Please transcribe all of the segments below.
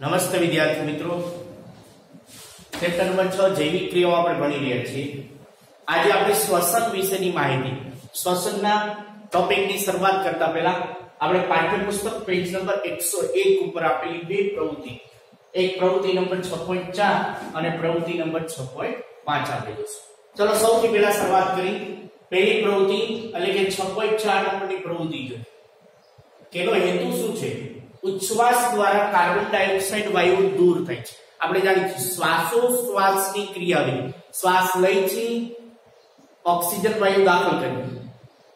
નમસ્તે વિદ્યાર્થી મિત્રો, ચેપ્ટર નંબર 6 જૈવિક ક્રિયાઓ આપણે ભણી રહ્યા છીએ। આજે આપણે શ્વસન વિશેની માહિતી, શ્વસનના ટોપિકની શરૂઆત કરતા પહેલા આપણે પાઠ્યપુસ્તક પેજ નંબર 101 ઉપર આપેલી બે પ્રવૃત્તિ, એક પ્રવૃત્તિ નંબર 6.4 અને પ્રવૃત્તિ નંબર 6.5 આપેલી છે। ચલો સૌથી પહેલા શરૂઆત કરી પહેલી પ્રવૃત્તિ એટલે કે 6.4 નંબરની પ્રવૃત્તિ જોઈએ। કેનો હેતુ શું છે? ઉચ્છ્વાસ દ્વારા કાર્બન ડાયોક્સાઇડ વાયુ દૂર થાય છે। આપણે જાણીએ છીએ શ્વાસોશ્વાસની ક્રિયાવિધિ, શ્વાસ લઈ છે, ઓક્સિજન વાયુ દાખલ કરી,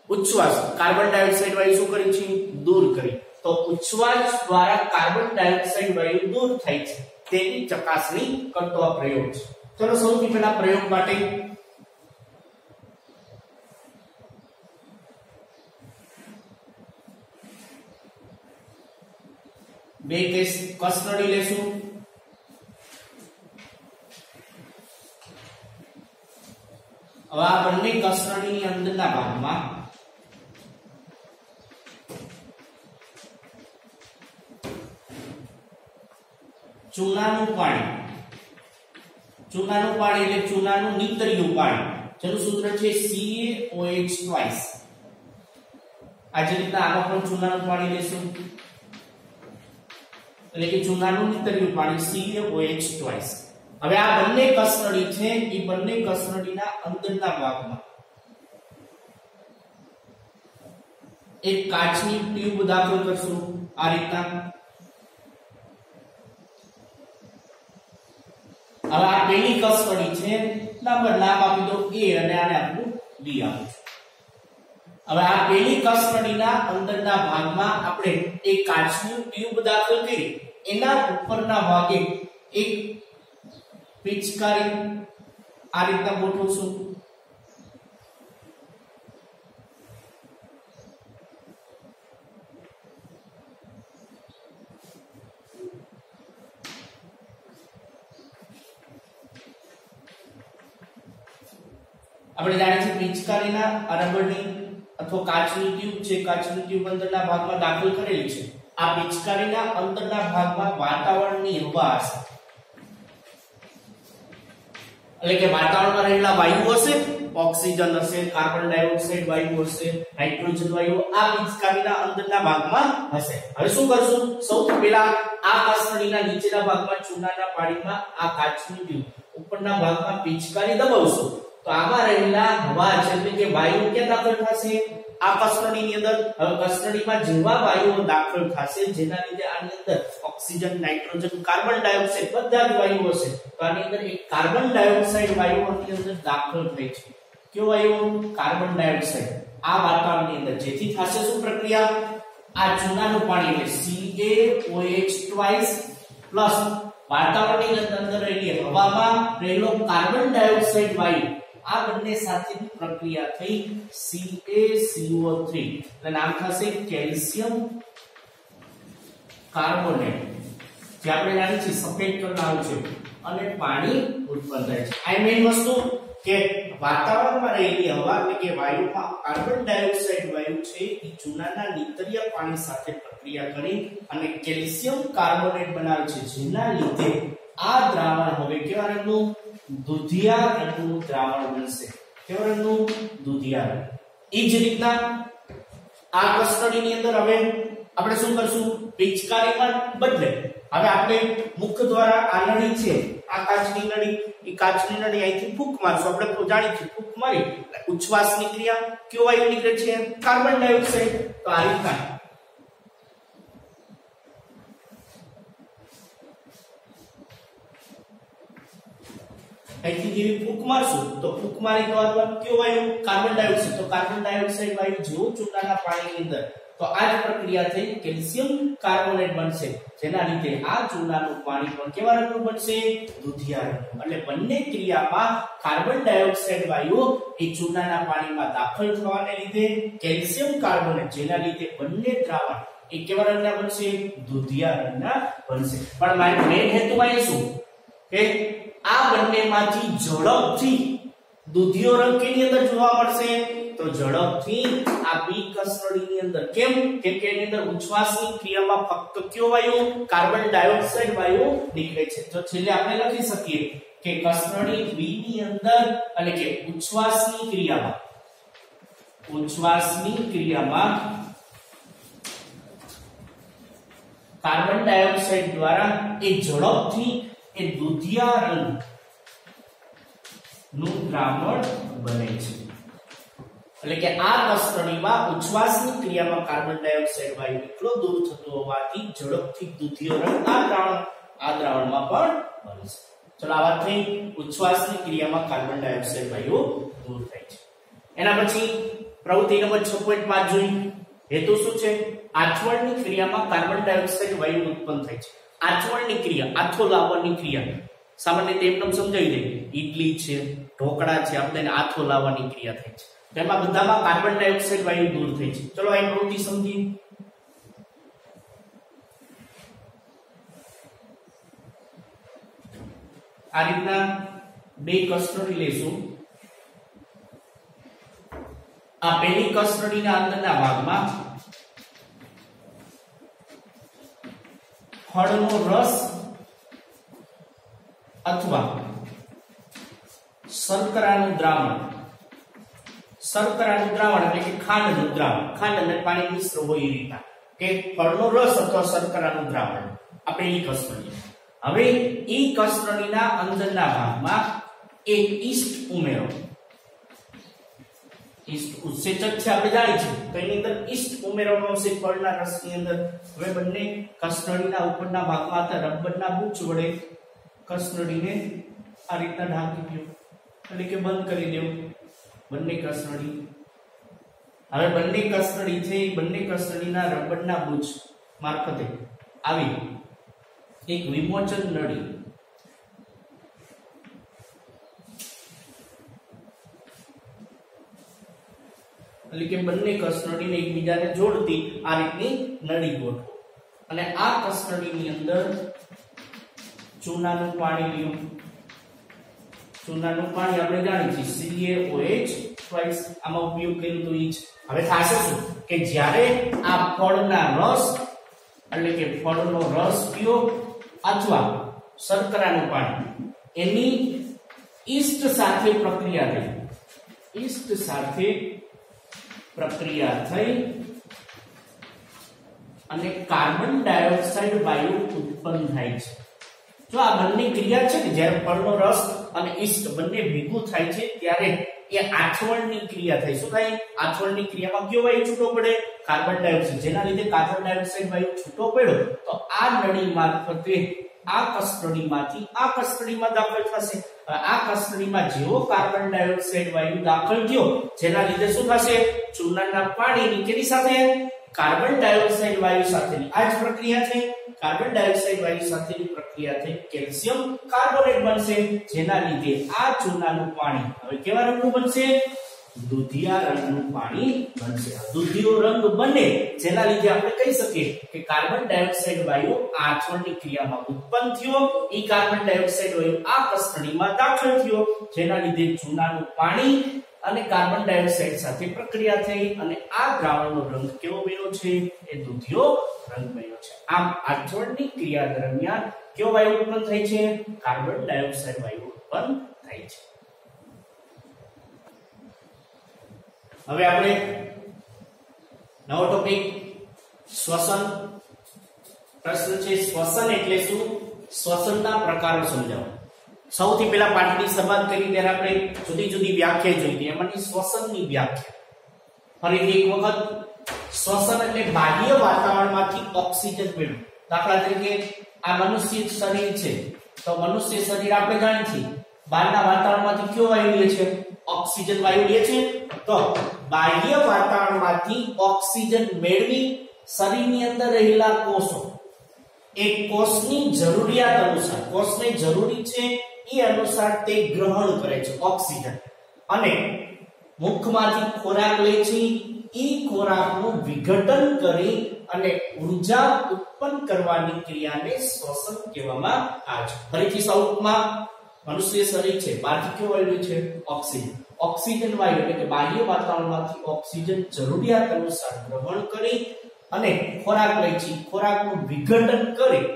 ઉચ્છ્વાસ કાર્બન ડાયોક્સાઇડ વાયુ શું કરી છે? દૂર કરી। તો ઉચ્છ્વાસ દ્વારા કાર્બન ડાયોક્સાઇડ વાયુ દૂર થાય છે તેની ચકાસણી કરતો આ પ્રયોગ છે। ચલો સૌથી પહેલા પ્રયોગ માટે બે કેસ કસનળી લેશું। હવે આ બંને કસનળીની અંદરના ભાગમાં ચૂનાનું પાણી એટલે ચૂનાનું નીતર્યું પાણી, જેનું સૂત્ર છે CaOH ટ્વાઇસ। આ જ રીતના આમાં પણ ચૂનાનું પાણી લેશું એટલે કે ચૂનાનું નીતર્યું પાણી CaOH ટ્વાઇસ। હવે આ બંને કસનળી છે, એ બંને કસનળીના અંદરના ભાગમાં એક કાચની ટ્યુબ દાખલ કરશું આ રીતના। હવે આ પહેલી કસનળી છે, નંબર નામ આપી દો A અને આને આપું B આપું છું। હવે આ પહેલી કસનળીના અંદરના ભાગમાં આપણે એક કાચની ટ્યુબ દાખલ કરી, એના ઉપરના ભાગે એક પિચકારી આ રીતના ગોઠવશું। આપણે જાણીએ છીએ પિચકારીના રબરની અથવા કાચની ટ્યુબ છે, કાચની ટ્યુબ અંદરના ભાગમાં દાખલ કરેલી છે। આ પિચકારીના અંદરના ભાગમાં વાતાવરણની હવા હશે, એટલે કે વાતાવરણમાં રહેલા વાયુ હશે, ઓક્સિજન હશે, કાર્બન ડાયોક્સાઇડ વાયુ હશે, નાઇટ્રોજન વાયુ આ પિચકારીના અંદરના ભાગમાં હશે। હવે શું કરશું? સૌથી પહેલા આ કસનળીના નીચેના ભાગમાં ચૂનાના પાણીમાં આ કાચની ટ્યુબ ઉપરના ભાગમાં પિચકારી દબાવશું તો આમાં રહેલા હવા છે એટલે કે વાયુ ક્યાં દાખલ થશે? આ કસનળીની અંદર। હવે કસનળીમાં જેવા વાયુઓ દાખલ થશે જેના લીધે આની અંદર ઓક્સિજન, નાઇટ્રોજન, કાર્બન ડાયોક્સાઇડ બધા જ વાયુઓ હશે, તો આની અંદર એક કાર્બન ડાયોક્સાઇડ વાયુ આની અંદર દાખલ થાય છે। કયો વાયુ? કાર્બન ડાયોક્સાઇડ આ વાતાવરણની અંદર, જેથી થશે શું પ્રક્રિયા? આ ચૂનાનું પાણી એટલે CaOH ટ્વાઇસ પ્લસ વાતાવરણની અંદર રહેલી હવામાં રહેલો કાર્બન ડાયોક્સાઇડ વાયુ આ બંને સાથેની પ્રક્રિયા થઈ CaCO3 એટલે નામ થશે કેલ્શિયમ કાર્બોનેટ, જે આપણે જાણીએ છીએ સફેદ કરનારું છે અને પાણી ઉત્પન્ન થાય છે। આ મેઈન વસ્તુ કે વાતાવરણમાં રહેલી હવા એટલે કે વાયુમાં કાર્બન ડાયોક્સાઇડ વાયુ છે એ ચૂનાના નીતરિયા પાણી સાથે પ્રક્રિયા કરી અને કેલ્શિયમ કાર્બોનેટ બનાવે છે, જેના લીધે આ દ્રાવણ હવે કેવા રંગનું? દુધિયા રંગનું દ્રાવણ બનશે। કેવા રંગનું? દુધિયા રંગ। એ જ રીતના આ કસનળીની અંદર હવે આપણે શું કરશું? પિચકારીમાં બદલે હવે આપણે મુખ દ્વારા આ નળી છે, આ કાચની નળી, એ કાચની નળી અહીંથી ફૂંક મારશું। આપણે જાણીએ છીએ ફૂંક મારી ઉચ્છ્વાસની ક્રિયા, કયો વાયુ નીકળે છે? Carbon dioxide. તો આ રીતના અહીંથી જેવી ફૂંક મારશું તો ફૂંક મારી તો કયો વાયુ? Carbon dioxide. તો કાર્બન ડાયોક્સાઇડ વાયુ જેવું ચૂનાના પાણીની અંદર, તો આ જ પ્રક્રિયા થઈ કેલ્શિયમ કાર્બોનેટ બનશે, જેના લીધે આ ચૂનાનું પાણી પણ કેવા રંગનું બનશે? દુધિયા રંગનું। એટલે બંને ક્રિયામાં કાર્બન ડાયોક્સાઇડ વાયુ એ ચૂનાના પાણીમાં દાખલ થવાને લીધે કેલ્શિયમ કાર્બોનેટ, જેના લીધે બંને દ્રાવણ એ કેવા રંગના બનશે? દુધિયા રંગના બનશે। પણ મારો મેઈન હેતુ અહીં શું કે આ બંનેમાંથી ઝડપથી દુધિયો રંગ કેની અંદર જોવા મળશે? તો ઝડપથી આ બી કસ્ટડીની અંદર કેમ કે એની અંદર ઉચ્છ્વાસની ક્રિયામાં ફક્ત કયો વાયુ કાર્બન ડાયોક્સાઇડ વાયુ નીકળે છે તો છેલ્લે આપણે લખી શકીએ કે કસ્ટડી બી ની અંદર એટલે કે ઉચ્છ્વાસની ક્રિયામાં કાર્બન ડાયોક્સાઇડ દ્વારા એ ઝડપથી એ દુધિયા રંગ નું દ્રાવણ બને છે એટલે કે આ કસ્ટડીમાં ઉચ્છ્વાસની ક્રિયામાં કાર્બન ડાયોક્સાઇડ વાયુ એટલો દૂર થતો હોવાથી ઝડપથી દુધિયો રંગ આ દ્રાવણમાં પણ બને છે ચલો આ વાત થઈ ઉચ્છ્વાસની ક્રિયામાં કાર્બન ડાયોક્સાઇડ વાયુ દૂર થાય છે એના પછી પ્રવૃત્તિ નંબર 6.5 જોઈ હેતુ શું છે આથવણની ક્રિયામાં કાર્બન ડાયોક્સાઇડ વાયુ ઉત્પન્ન થાય છે આથવણની ક્રિયા આથો લાવવાની ક્રિયા સામાન્ય રીતે એમને સમજાવી દે ઈડલી છે ઢોકળા છે આપણે આથો લાવવાની ક્રિયા થાય છે તેમાં બધામાં કાર્બન ડાયોક્સાઇડ વાયુ દૂર થાય છે ચલો આ પ્રવૃત્તિ સમજીએ આ રીતના બે કસ્ટડી લેશું આ પહેલી કસ્ટડીના અંદરના ભાગમાં ફળનો રસ અથવા શર્કરાનું દ્રાવણ એટલે કે ખાંડનું દ્રાવણ ખાંડ અને પાણી મિશ્ર હોય એ રીતના કે ફળનો રસ અથવા શર્કરાનું દ્રાવણ આપણે ઈ કસ્ટડી હવે ઈ કસ્ટડીના અંદરના ભાગમાં એક ઈસ્ટ ઉમેરો ઈસ્ટ ઉત્સેચક છે આપણે જાણીએ છીએ તો એની અંદર ઈસ્ટ ઉમેરવામાં આવશે ફળના રસની અંદર હવે બંને કસ્ટડીના ઉપરના ભાગમાં હતા રબરના બુચ વડે કસ્ટડીને આ રીતના ઢાંકી દો એટલે કે બંધ કરી દેવું બંને કસ્ટડી હવે બંને કસ્ટડી છે બંને કસ્ટડીના રબરના બુચ મારફતે આવી એક વિમોચન નળી એટલે કે બંને કસ્ટડીને એકબીજાને જોડતી આ રીતની નળી ગોઠવો અને આ કસ્ટડીની અંદર ચૂનાનું પાણી લ્યો ચૂનાનું પાણી આપણે જાણીએ છીએ CaOH ટ્વાઇસ આમાં ઉપયોગ કર્યો તો ઈ જ હવે થાશે શું કે જ્યારે આ ફળના રસ એટલે કે ફળનો રસ પીઓ અથવા શર્કરાનું પાણી એની ઈસ્ટ સાથે પ્રક્રિયા થઈ અને કાર્બન ડાયોક્સાઇડ વાયુ ઉત્પન્ન થાય છે જો આ બંને ક્રિયા છે કે જ્યારે ફળનો રસ અને ઈસ્ટ બંને ભેગું થાય છે ત્યારે એ આથવણની ક્રિયા થઈ શું થાય આથવણની ક્રિયામાં કયો વાયુ છૂટો પડે કાર્બન ડાયોક્સાઇડ જેના લીધે કાર્બન ડાયોક્સાઇડ વાયુ છૂટો પડ્યો તો આ નળી મારફતે આ કસ્ટડીમાંથી આ કસ્ટડીમાં દાખલ થશે આ કસ્ટડીમાં જેવો કાર્બન ડાયોક્સાઇડ વાયુ દાખલ થયો જેના લીધે શું થશે ચૂનાના પાણીની કેની સાથે કાર્બન ડાયોક્સાઇડ વાયુ સાથેની આ જ પ્રક્રિયા થઈ કાર્બન ડાયોક્સાઇડ વાયુ સાથેની પ્રક્રિયા થઈ કેલ્શિયમ કાર્બોનેટ બનશે જેના લીધે આ ચૂનાનું પાણી હવે કેવા રંગનું બનશે દુધિયા રંગનું પાણી બનશે દુધિયો રંગ બને જેના લીધે આપણે કહી શકીએ કે કાર્બન ડાયોક્સાઇડ વાયુ આથવણની ક્રિયામાં ઉત્પન્ન થયો ઈ કાર્બન ડાયોક્સાઇડ વાયુ આ કસ્ટડીમાં દાખલ થયો જેના લીધે ચૂનાનું પાણી અને કાર્બન ડાયોક્સાઇડ સાથે પ્રક્રિયા થઈ અને આ દ્રાવણનો રંગ કેવો બન્યો છે એ દુધિયો રંગ બન્યો છે આમ આથવણની ક્રિયા દરમિયાન કયો વાયુ ઉત્પન્ન થાય છે કાર્બન ડાયોક્સાઇડ વાયુ ઉત્પન્ન થાય છે હવે આપણે નવો ટોપિક શ્વસન પ્રશ્ન છે શ્વસન એટલે શું શ્વસનના પ્રકારો સમજાવો સૌથી પહેલા પાઠની શરૂઆત કરી ત્યારે આપણે જુદી જુદી વ્યાખ્યા જોઈ હતી એમાંની શ્વસનની વ્યાખ્યા ફરીથી એક વખત શ્વસન એટલે બાહ્ય વાતાવરણમાંથી ઓક્સિજન મેળવવું દાખલા તરીકે આ મનુષ્ય શરીર છે તો મનુષ્ય શરીર આપણે જાણીએ છીએ બહારના વાતાવરણમાંથી કયો વાયુ લે છે ઓક્સિજન વાયુ લે છે તો બાહ્ય વાતાવરણમાંથી ઓક્સિજન મેળવી શરીરની અંદર રહેલા કોષો એક કોષની જરૂરિયાત અનુસાર કોષને જરૂરી છે એ અનુસાર તે ગ્રહણ કરે છે ઓક્સિજન અને મુખમાંથી ખોરાક લે છે એ ખોરાકનું વિઘટન કરી અને ઊર્જા ઉત્પન્ન કરવાની ક્રિયાને શ્વસન કહેવામાં આવે છે ફરીથી સ્વરૂપમાં મનુષ્ય શરીર છે બહારથી કયો વાયુ છે ઓક્સિજન ઓક્સિજન વાયુ એટલે કે બાહ્ય વાતાવરણમાંથી ઓક્સિજન જરૂરિયાત અનુસાર ગ્રહણ કરી અને ખોરાક લે છે, ખોરાકનું વિઘટન કરી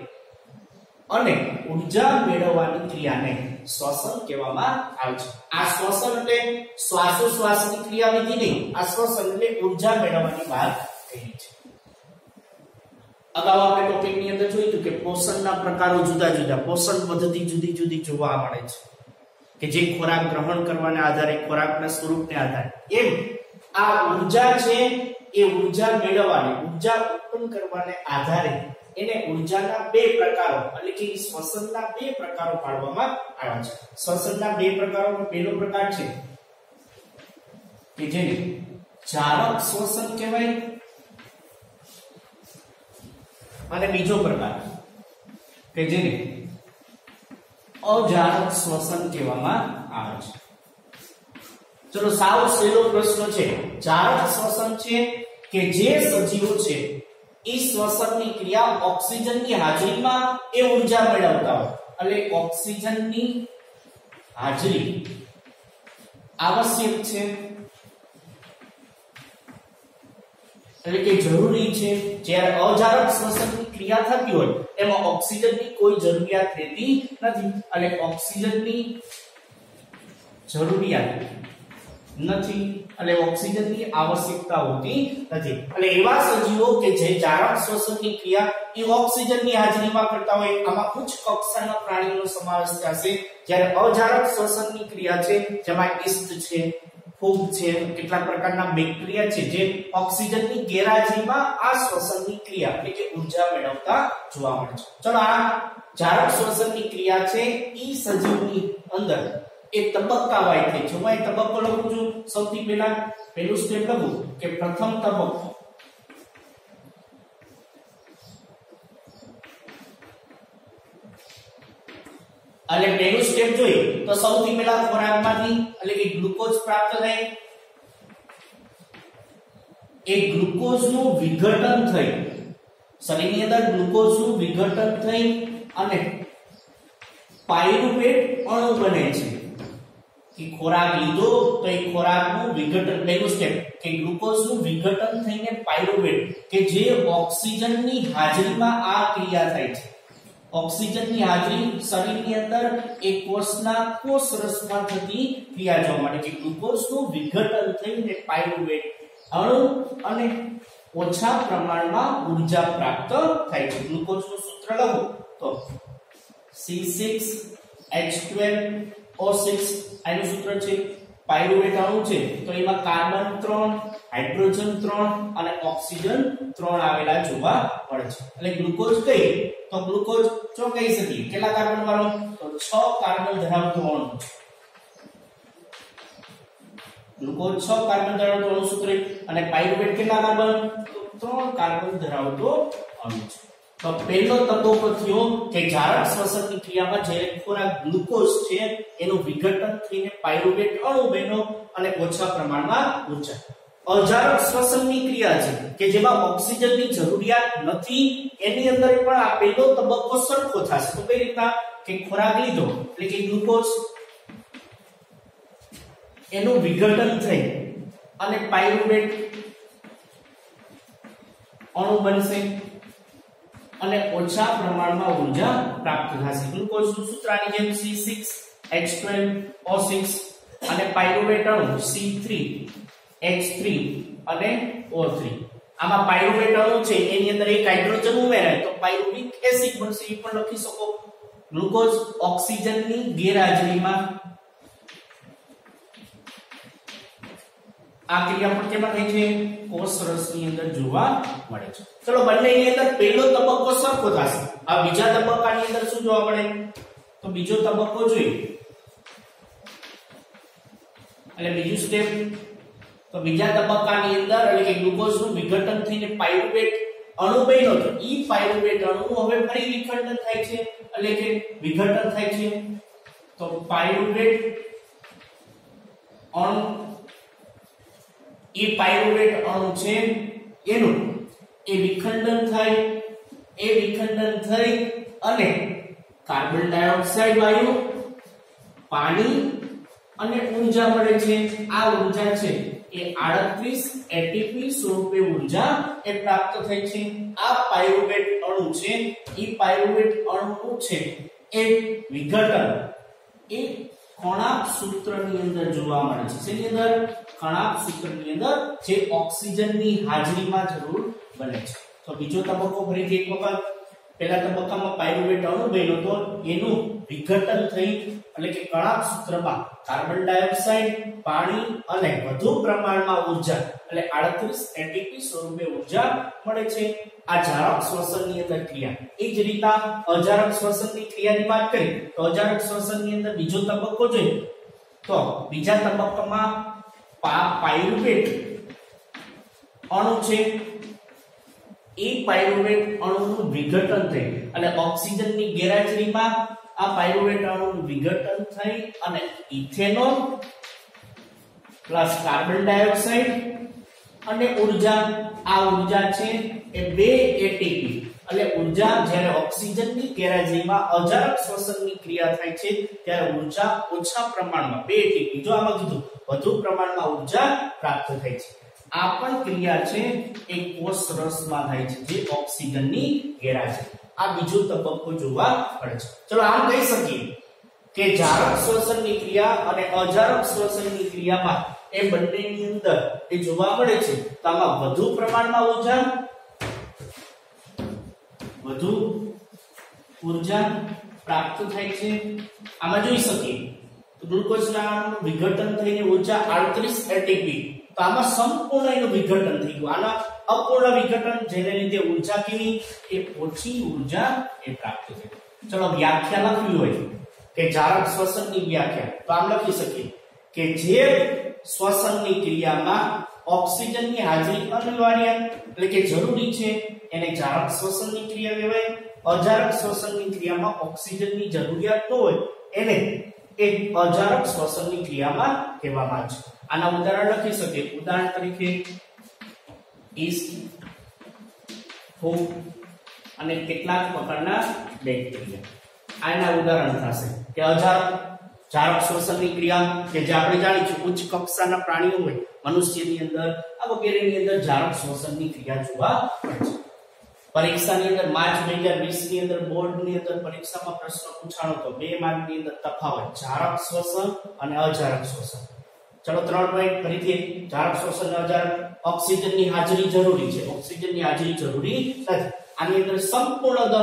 અને ઊર્જા મેળવવાની ક્રિયાને શ્વસન કહેવામાં આવે છે. આ શ્વસન એટલે શ્વાસોશ્વાસની ક્રિયાવિધિ નહીં, આ શ્વસન એટલે ઊર્જા મેળવવાની વાત કહી છે. અગાઉ આપણે ટોપિકની અંદર જોયું કે પોષણના પ્રકારો જુદા જુદા, પોષણ પદ્ધતિ જુદી જુદી જોવા મળે છે કે જે ખોરાક ગ્રહણ કરવાના આધારે, ખોરાકના સ્વરૂપને આધારે, એમ આ ઊર્જા છે એ ઊર્જા મેળવવાની, ઊર્જા ઉત્પન્ન કરવાને આધારે એને ઊર્જાના બે પ્રકારો એટલે કે શ્વસનના બે પ્રકારો પાડવામાં આવ્યા છે. શ્વસનના બે પ્રકારોનો પહેલો પ્રકાર છે કે જેને જારક શ્વસન કહેવાય અને બીજો પ્રકાર કે જેને અજારક શ્વસન કહેવામાં આવે છે. ચલો સાવ સહેલો પ્રશ્ન છે. જારક શ્વસન છે કે જે સજીવો છે એ શ્વસનની ક્રિયા ઓક્સિજનની હાજરીમાં એ ઊર્જા મેળવતા હોય, એટલે ઓક્સિજનની હાજરી આવશ્યક છે એટલે કે જરૂરી છે. જ્યારે અજારક શ્વસનની ક્રિયા થતી હોય એમાં ઓક્સિજનની કોઈ જરૂરિયાત રહેતી નથી, એટલે ઓક્સિજનની જરૂરિયાત નથી એટલે ઓક્સિજનની આવશ્યકતા હોતી નથી. એટલે એવા સજીવો કે જે જારક શ્વસનની ક્રિયા એ ઓક્સિજનની હાજરીમાં કરતા હોય આમાં ઉચ્ચ કક્ષાના પ્રાણીઓનો સમાવેશ થશે. જ્યારે અજારક શ્વસનની ક્રિયા છે જેમાં ઈસ્ટ છે, ફૂગ છે, કેટલાક પ્રકારના બેક્ટેરિયા છે જે ઓક્સિજનની ગેરહાજરીમાં આ શ્વસનની ક્રિયા એટલે કે ઊર્જા મેળવતા જોવા મળે છે. ચલો આ જારક શ્વસનની ક્રિયા છે ઈ સજીવની અંદર એ તબક્કાવાય થાય છે. હું અહીં તબક્કો લખું છું. સૌથી પહેલા પહેલું સ્ટેપ લખું કે પ્રથમ તબક્કો એટલે પહેલું સ્ટેપ જોઈએ તો સૌથી પહેલા ખોરાકમાંથી એટલે કે ગ્લુકોઝ પ્રાપ્ત થાય, એ ગ્લુકોઝનું વિઘટન થઈ શરીરની અંદર ગ્લુકોઝનું વિઘટન થઈ અને પાયરુવેટ અણુ બને છે. કે ખોરાક લીધો તો એ ખોરાકનું વિઘટન, પહેલું સ્ટેપ કે ગ્લુકોઝનું વિઘટન થઈને પાયરુવેટ કે જે ઓક્સિજનની હાજરીમાં આ ક્રિયા થાય છે. ઓક્સિજનની હાજરી શરીરની અંદર એક કોષના કોષ રસમાં થતી ક્રિયા જોવા મળે છે. ગ્લુકોઝનું વિઘટન થઈને પાયરુવેટ અણુ અને ઓછા પ્રમાણમાં ઊર્જા પ્રાપ્ત થાય છે. ગ્લુકોઝનું સૂત્ર લખો તો C6H12O6 આનું સૂત્ર છે. પાયરુવેટ અણુ છે તો એમાં કાર્બન 3, હાઇડ્રોજન 3 અને ઓક્સિજન 3 આવેલા જોવા મળે છે. એટલે ગ્લુકોઝ કઈ તો ગ્લુકોઝ જો કહી શકીએ કેટલા કાર્બન વાળો તો 6 કાર્બન ધરાવતો અણુ છે. ગ્લુકોઝ 6 કાર્બન ધરાવતો અણુ સૂત્ર અને પાયરુવેટ કેટલા કાર્બન તો 3 કાર્બન ધરાવતો અણુ છે. તો પહેલો તબક્કો થયો કે જારક શ્વસનની ક્રિયામાં જ્યારે ખોરાક ગ્લુકોઝ છે એનું વિઘટન થઈને પાયરુવેટ અણુ બન્યો અને ઓછા પ્રમાણમાં ઊર્જા. અજારક શ્વસનની ક્રિયા છે કે જેમાં ઓક્સિજનની જરૂરિયાત નથી એની અંદર પણ આ પહેલો તબક્કો સરખો થશે. તો કઈ રીતના કે ખોરાક લીધો એટલે કે ગ્લુકોઝ એનું વિઘટન થઈ અને પાયરુવેટ અણુ બનશે અને ઓછા પ્રમાણમાં ઊર્જા પ્રાપ્ત થશે. ગ્લુકોઝનું સૂત્ર આની જેમ C6H12O6 અને પાયરુવેટ અણુ C3H3 અને O3. આમાં પાયરુવેટ અણુ છે એની અંદર એક હાઇડ્રોજન ઉમેરાય તો પાયરુવિક એસિડ બનશે. એ પણ લખી શકો. ગ્લુકોઝ ઓક્સિજનની ગેરહાજરીમાં આ ક્રિયા પણ કેમાં થાય છે કોષ રસની અંદર જોવા મળે છે. ચલો બંનેની અંદર પહેલો તબક્કો સરખો થશે. આ બીજા તબક્કાની અંદર શું જોવા મળે તો બીજો તબક્કો જોઈએ એટલે બીજું સ્ટેપ તો બીજા તબક્કાની અંદર એટલે કે ગ્લુકોઝનું વિઘટન થઈને પાયરુવેટ અણુ બન્યો તો ઈ પાયરુવેટ અણુ હવે ફરી વિઘટન થાય છે એટલે કે વિઘટન થાય છે તો પાયરુવેટ અણુ એ પાયરુવેટ અણુ છે એનું એ વિખંડન થાય, એ વિખંડન થઈ અને કાર્બન ડાયોક્સાઇડ વાયુ, પાણી અને ઊર્જા મળે છે આ ઊર્જા છે એ 38 એટીપી સ્વરૂપે ઊર્જા એ પ્રાપ્ત થઈ છે આ પાયરુવેટ અણુ છે એ પાયરુવેટ અણુનું છે એ વિઘટન એ કણાપ સૂત્રની અંદર જોવા મળે છે જેની અંદર કણાપ સૂત્રની અંદર જે ઓક્સિજનની હાજરીમાં જરૂર બને છે તો બીજો તબક્કો ફરીથી એક વખત પહેલા તબક્કામાં પાયરુવેટ અણુ બન્યો તો એનું વિઘટન થઈ એટલે કે કણાપ સૂત્રમાં કાર્બન ડાયોક્સાઇડ પાણી અને વધુ પ્રમાણમાં ઊર્જા એટલે 38 એટીપી સ્વરૂપે ઊર્જા મળે છે આ જારક શ્વસનની અંદર ક્રિયા એ જ રીતના અજારક શ્વસનની ક્રિયાની વાત કરી તો અજારક શ્વસનની અંદર બીજો તબક્કો જોઈએ તો બીજા તબક્કામાં પાયરુવેટ અણુ છે એ પાયરુવેટ અણુનું વિઘટન થઈ અને ઓક્સિજનની ગેરહાજરીમાં આ પાયરુવેટ અણુનું વિઘટન થઈ અને ઇથેનોલ પ્લસ કાર્બન ડાયોક્સાઇડ અને ઊર્જા આ ઊર્જા છે એ 2 એટીપી એટલે ઊર્જા જ્યારે ઓક્સિજનની ગેરહાજરીમાં અજારક શ્વસનની ક્રિયા થાય છે ત્યારે ઊર્જા ઓછા પ્રમાણમાં 2 એટીપી જો આમાં કીધું વધુ પ્રમાણમાં ઊર્જા પ્રાપ્ત થાય છે આ પણ ક્રિયા છે એ કોષ રસમાં થાય છે જે ઓક્સિજનની ગેરહાજરી આ બીજો તબક્કો જોવા મળે છે ચલો આમ કહી શકીએ કે જારક શ્વસનની ક્રિયા અને અજારક શ્વસનની ક્રિયામાં એ બંનેની અંદર એ જોવા મળે છે તો આમાં વધુ પ્રમાણમાં ઊર્જા પ્રાપ્ત થાય છે આમાં જોઈ શકીએ તો ગ્લુકોઝના વિઘટન થઈને ઊર્જા 38 એટીપી તો આમાં સંપૂર્ણ એનું વિઘટન થઈ ગયું આના અપૂર્ણ વિઘટન જેને લીધે ઊર્જા કેવી એ ઓછી ઊર્જા એ પ્રાપ્ત થઈ ચલો વ્યાખ્યા લખવી હોય કે જારક શ્વસનની વ્યાખ્યા તો આમ લખી શકીએ કે જે શ્વસનની ક્રિયામાં ઓક્સિજનની હાજરી અનિવાર્ય એટલે કે જરૂરી છે એને જારક શ્વસનની ક્રિયા કહેવાય અજારક શ્વસનની ક્રિયામાં ઓક્સિજનની જરૂરિયાત ન હોય એને એક અજારક શ્વસનની ક્રિયામાં કહેવામાં આવે છે આના ઉદાહરણ લખી શકીએ ઉદાહરણ તરીકે ઈસ્ટ ફૂગ અને કેટલાક પ્રકારના બેક્ટેરિયા આના ઉદાહરણ થશે કે જારક શ્વસનની ક્રિયા કે જે આપણે જાણીએ છીએ ઉચ્ચ કક્ષાના પ્રાણીઓ હોય મનુષ્યની અંદર આ વગેરેની અંદર જારક શ્વસનની ક્રિયા જોવા મળે છે પરીક્ષાની અંદર માર્ચ 2020 ની અંદર બોર્ડની અંદર પરીક્ષામાં પ્રશ્ન પૂછાણો તો 2 માર્કની અંદર તફાવત જારક શ્વસન અને અજારક શ્વસન ચલો 3 પોઈન્ટ ફરીથી જારક શ્વસન અને અજારક ઓક્સિજનની હાજરી જરૂરી છે ઓક્સિજનની હાજરી જરૂરી નથી આની અંદર સંપૂર્ણ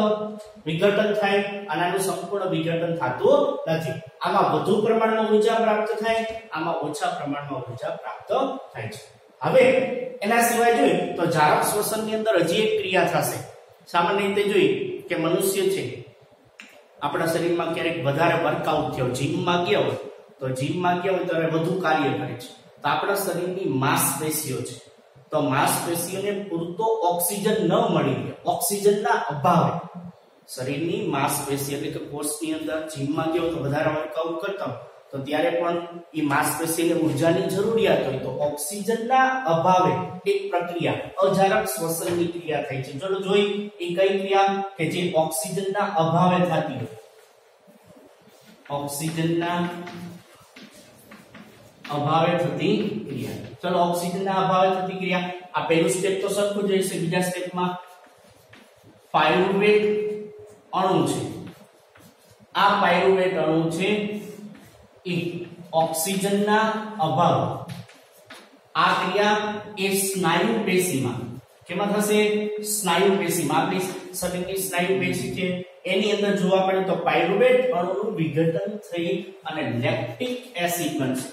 વિઘટન થાય અને આનું સંપૂર્ણ વિઘટન થતું નથી આમાં વધુ પ્રમાણમાં ઊર્જા પ્રાપ્ત થાય આમાં ઓછા પ્રમાણમાં ઊર્જા પ્રાપ્ત થાય છે હવે એના સિવાય જોઈએ તો જારક શ્વસનની અંદર હજી એક ક્રિયા થશે સામાન્ય રીતે જોઈએ કે મનુષ્ય છે આપણા શરીરમાં ક્યારેક વધારે વર્કઆઉટ થયો જીમમાં ગયા હોય તો જીમમાં ગયા હોય ત્યારે વધુ કાર્ય કરે છે તો આપણા શરીરની માંસપેશીઓ છે તો માંસપેશીઓને પૂરતો ઓક્સિજન ન મળી રહે ઓક્સિજનના અભાવે શરીરની માંસપેશી એટલે કે કોષની અંદર જીમમાં ગયો તો વધારે વર્કઆઉટ કરતા તો ત્યારે પણ એ માંસપેશીને ઊર્જાની જરૂરિયાત હોય તો ઓક્સિજનના અભાવે એક પ્રક્રિયા અજારક શ્વસનની ક્રિયા થાય છે ચલો જોઈ એ કઈ ક્રિયા કે જે ઓક્સિજનના અભાવે થતી હોય ઓક્સિજનના અભાવે થતી ક્રિયા ચલો ઓક્સિજનના અભાવે થતી ક્રિયા આ પહેલું સ્ટેપ તો સરખું જ રહેશે બીજા સ્ટેપમાં પાયરુવેટ અણુ છે આ પાયરુવેટ અણુ છે એ ઓક્સિજનના અભાવ આ ક્રિયા એ સ્નાયુ પેશીમાં કેમાં થશે સ્નાયુ પેશીમાં આપણી શરીરની સ્નાયુ પેશી છે એની અંદર જોવા મળે તો પાયરુવેટ અણુનું વિઘટન થઈ અને લેક્ટિક એસિડ બનશે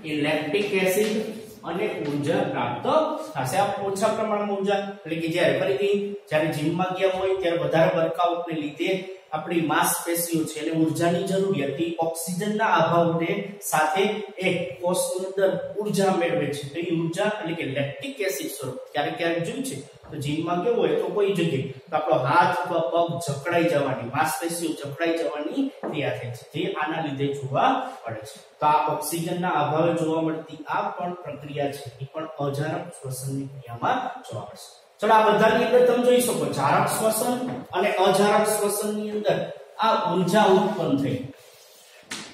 એ લેક્ટિક એસિડ અને ઊર્જા પ્રાપ્ત થશે આ ઓછા પ્રમાણમાં ઊર્જા એટલે કે જ્યારે જીમમાં ગયા હોય ત્યારે વધારે વર્કઆઉટને લીધે આપણી માંસપેશીઓ છે એને ઊર્જાની જરૂરિયાત એ ઓક્સિજનના અભાવને સાથે એક કોષની અંદર ઊર્જા મેળવે છે તો એ ઊર્જા એટલે કે લેક્ટિક એસિડ સ્વરૂપ ક્યારેક જોયું છે તો જીમમાં કેવું હોય તો કોઈ જગ્યાએ તો આપણો હાથ અથવા પગ જકડાઈ જવાની માંસપેશીઓ જકડાઈ જવાની ક્રિયા થાય છે જે આના લીધે જોવા મળે છે તો આ ઓક્સિજનના અભાવે જોવા મળતી આ પણ પ્રક્રિયા છે એ પણ અજારક શ્વસનની ક્રિયામાં જોવા મળશે ચલો આ બધાની અંદર તમે જોઈ શકો જારક શ્વસન અને અજારક શ્વસનની અંદર આ ઊર્જા ઉત્પન્ન થઈ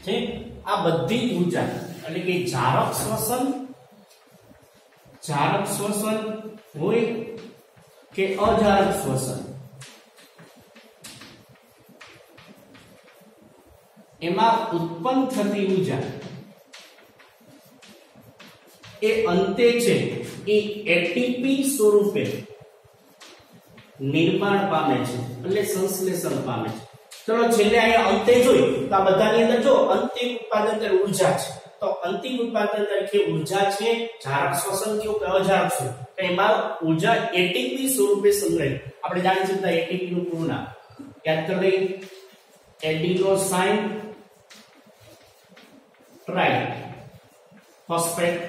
છે આ બધી ઊર્જા એટલે કે જારક શ્વસન હોય કે અજારક શ્વસન એમાં ઉત્પન્ન થતી ઊર્જા એ અંતે છે એ એટીપી સ્વરૂપે નિર્માણ પામે છે એટલે સંશ્લેષણ પામે છે। ચલો છેલ્લે અહીંયા અંતે જોઈ તો આ બધાની અંદર જો અંતિમ ઉત્પાદન તરીકે ઊર્જા છે તો અંતિમ ઉત્પાદન તરીકે ઊર્જા છે જારક શ્વસન કયો કે અજારક શ્વસન તો એમાં ઊર્જા એટીપી સ્વરૂપે સંગ્રહિત આપણે જાણી શકતા એટીપી નું પૂરું નામ યાદ કરી લઈએ adenosine triphosphate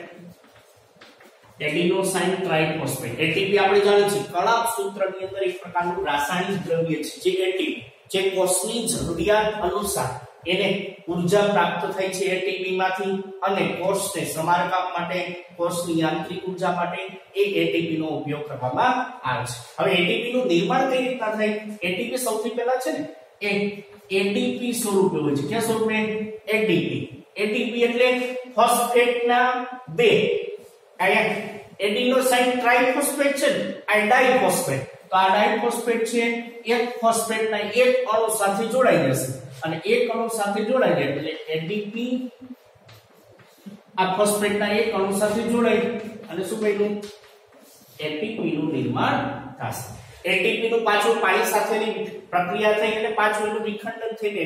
adenosine triphosphate ATP આપણે જાણીએ છીએ કણાભ સૂત્રની અંદર એક પ્રકારનું રાસાયણિક દ્રવ્ય છે જે એટીપી જે કોષની જરૂરિયાત અનુસાર એને ઊર્જા પ્રાપ્ત થાય છે એટીપી માંથી અને કોષને સમારકામ માટે કોષની યાંત્રિક ઊર્જા માટે એ એટીપી નો ઉપયોગ કરવામાં આવે છે। હવે એટીપી નું નિર્માણ કઈ રીતના થાય એટીપી સૌથી પહેલા છે ને એ એડીપી સ્વરૂપે હોય છે કયા સ્વરૂપે એડીપી એટલે ફોસ્ફેટના બે અહીંયા એડિનોસાઇન ટ્રાઇફોસ્ફેટ છે આ ડાઇફોસ્ફેટ તો આ ડાઇફોસ્ફેટ છે એક ફોસ્ફેટના એક અણુ સાથે જોડાઈ જશે અને એક અણુ સાથે જોડાઈ જાય એટલે એડીપી આ ફોસ્ફેટના એક અણુ સાથે જોડાઈ અને શું બન્યું એટીપી નું નિર્માણ થશે। એટીપી નું પાછું પાણી સાથેની પ્રક્રિયા થઈ એટલે પાછું એનું વિખંડન થઈને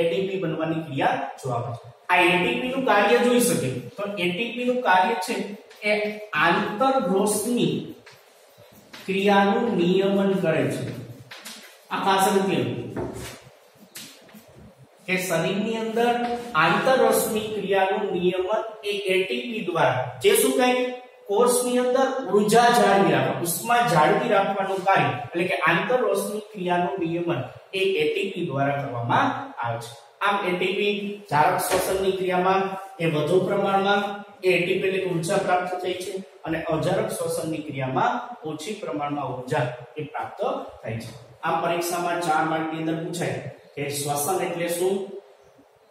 એટીપી બનવાની ક્રિયા જોવા મળે છે। આ એટીપી નું કાર્ય જોઈ શકે તો એટીપી નું કાર્ય છે એ આંતરરોશની ક્રિયાનું નિયમન કરે છે। આ ખાસ રીતે કે શરીરની અંદર આંતરરોશની ક્રિયાનું નિયમન એ એટીપી દ્વારા જે શું કહે કોષની અંદર ઊર્જા જાળવી રાખવા ઉષ્મા જાળવી રાખવાનું કાર્ય એટલે કે આંતરરોશની ક્રિયાનું નિયમન એ એટીપી દ્વારા કરવામાં આવે છે। આમ એટીપી જારક શ્વસનની ક્રિયામાં એ વધુ પ્રમાણમાં એટીપી એટલે ઊર્જા પ્રાપ્ત થઈ છે અને અજારક શ્વસનની ક્રિયામાં ઓછી પ્રમાણમાં ઊર્જા એ પ્રાપ્ત થાય છે। આ પરીક્ષામાં 4 માર્કની અંદર પૂછાય કે શ્વસન એટલે શું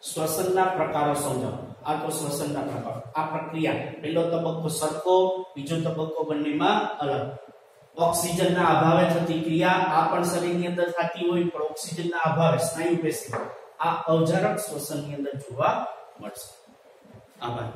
શ્વસનના પ્રકારો સમજાવો આ તો શ્વસનના પ્રકારો આ પ્રક્રિયા પહેલો તબક્કો સરખો બીજો તબક્કો બંનેમાં અલગ ઓક્સિજનના અભાવે થતી ક્રિયા આ પણ શરીરની અંદર થતી હોય પણ ઓક્સિજનના અભાવે સ્નાયુ પેશી આ અજારક શ્વસનની અંદર જોવા મળશે। આભાર।